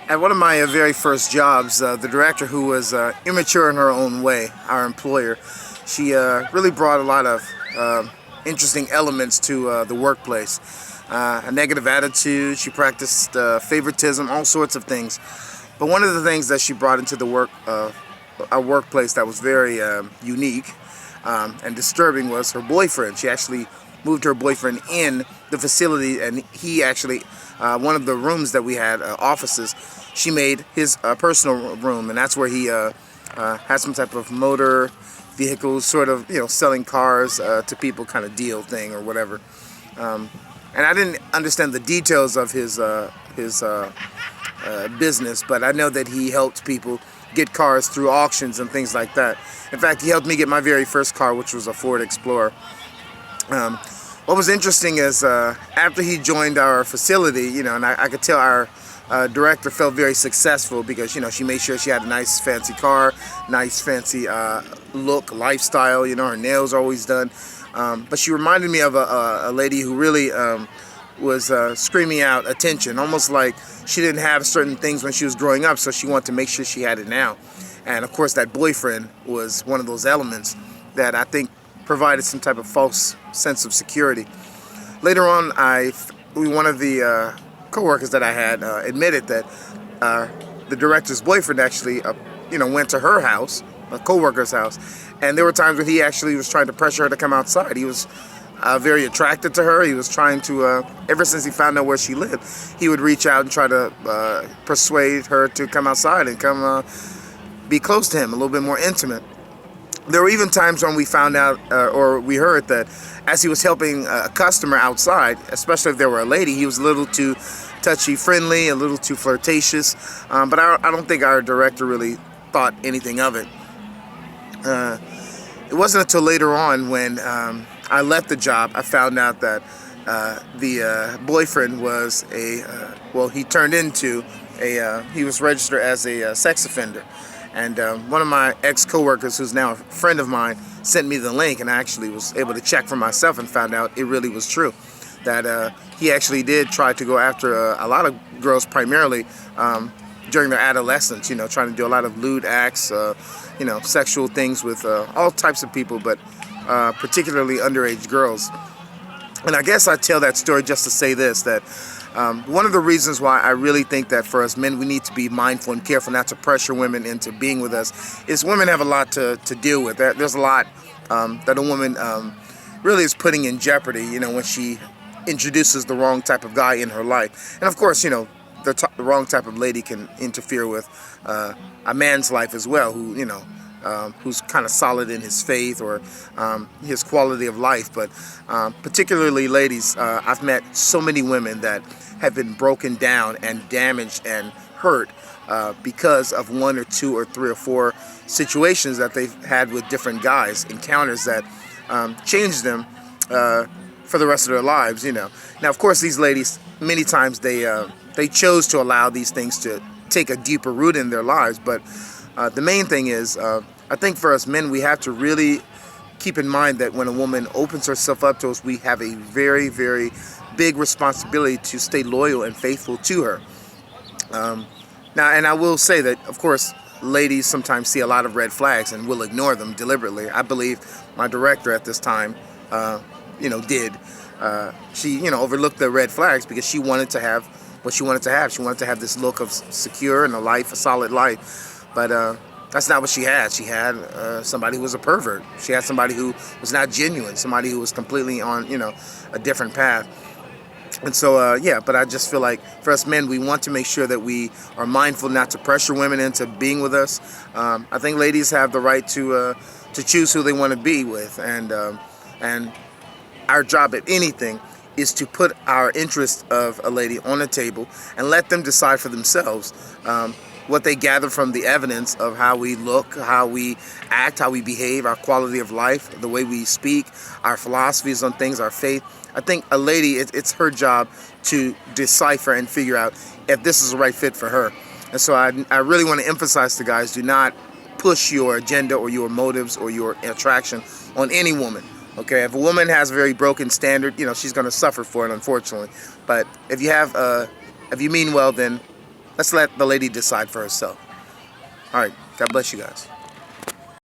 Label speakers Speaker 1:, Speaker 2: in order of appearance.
Speaker 1: At one of my very first jobs, the director, who was immature in her own way, our employer, she really brought a lot of interesting elements to the workplace. A negative attitude, she practiced favoritism, all sorts of things. But one of the things that she brought into the our workplace that was very unique and disturbing was her boyfriend. She actually moved her boyfriend in the facility, and he actually, one of the rooms that we had, offices, she made his personal room, and that's where he had some type of motor vehicles, sort of, selling cars to people kind of deal thing or whatever. And I didn't understand the details of his business, but I know that he helped people get cars through auctions and things like that. In fact, he helped me get my very first car, which was a Ford Explorer. What was interesting is after he joined our facility, and I could tell our director felt very successful because, she made sure she had a nice fancy car, nice fancy look, lifestyle, her nails are always done. But she reminded me of a lady who really was screaming out attention, almost like she didn't have certain things when she was growing up, so she wanted to make sure she had it now. And of course, that boyfriend was one of those elements that I think provided some type of false sense of security. Later on, one of the coworkers that I had admitted that the director's boyfriend actually, went to her house, a coworker's house, and there were times when he actually was trying to pressure her to come outside. He was very attracted to her. He was trying to, ever since he found out where she lived, he would reach out and try to persuade her to come outside and come be close to him, a little bit more intimate. There were even times when we found out, or we heard that as he was helping a customer outside, especially if there were a lady, he was a little too touchy-friendly, a little too flirtatious, but I don't think our director really thought anything of it. It wasn't until later on when I left the job, I found out that the boyfriend was he was registered as a sex offender. And one of my ex-coworkers, who's now a friend of mine, sent me the link, and I actually was able to check for myself and found out it really was true. That he actually did try to go after a lot of girls, primarily during their adolescence, trying to do a lot of lewd acts, sexual things with all types of people, but particularly underage girls. And I guess I tell that story just to say this, that one of the reasons why I really think that for us men, we need to be mindful and careful not to pressure women into being with us, is women have a lot to deal with. There's a lot that a woman really is putting in jeopardy, when she introduces the wrong type of guy in her life. And of course, the wrong type of lady can interfere with a man's life as well, who's kind of solid in his faith or his quality of life. But particularly ladies, I've met so many women that have been broken down and damaged and hurt because of one or two or three or four situations that they've had with different guys, encounters that changed them for the rest of their lives. Now, of course, these ladies, many times they chose to allow these things to take a deeper root in their lives. But the main thing is, I think for us men, we have to really keep in mind that when a woman opens herself up to us, we have a very, very big responsibility to stay loyal and faithful to her. Now, and I will say that, of course, ladies sometimes see a lot of red flags and will ignore them deliberately. I believe my director at this time, did. She, overlooked the red flags because she wanted to have what she wanted to have. She wanted to have this look of secure and a solid life. But that's not what she had. She had somebody who was a pervert. She had somebody who was not genuine, somebody who was completely on, a different path. And so, but I just feel like for us men, we want to make sure that we are mindful not to pressure women into being with us. I think ladies have the right to choose who they want to be with, and our job at anything is to put our interest of a lady on the table and let them decide for themselves what they gather from the evidence of how we look, how we act, how we behave, our quality of life, the way we speak, our philosophies on things, our faith. I think a lady, it's her job to decipher and figure out if this is the right fit for her. And so I really want to emphasize to guys, do not push your agenda or your motives or your attraction on any woman. Okay, if a woman has a very broken standard, she's going to suffer for it, unfortunately. But if you mean well, then let's let the lady decide for herself. All right, God bless you guys.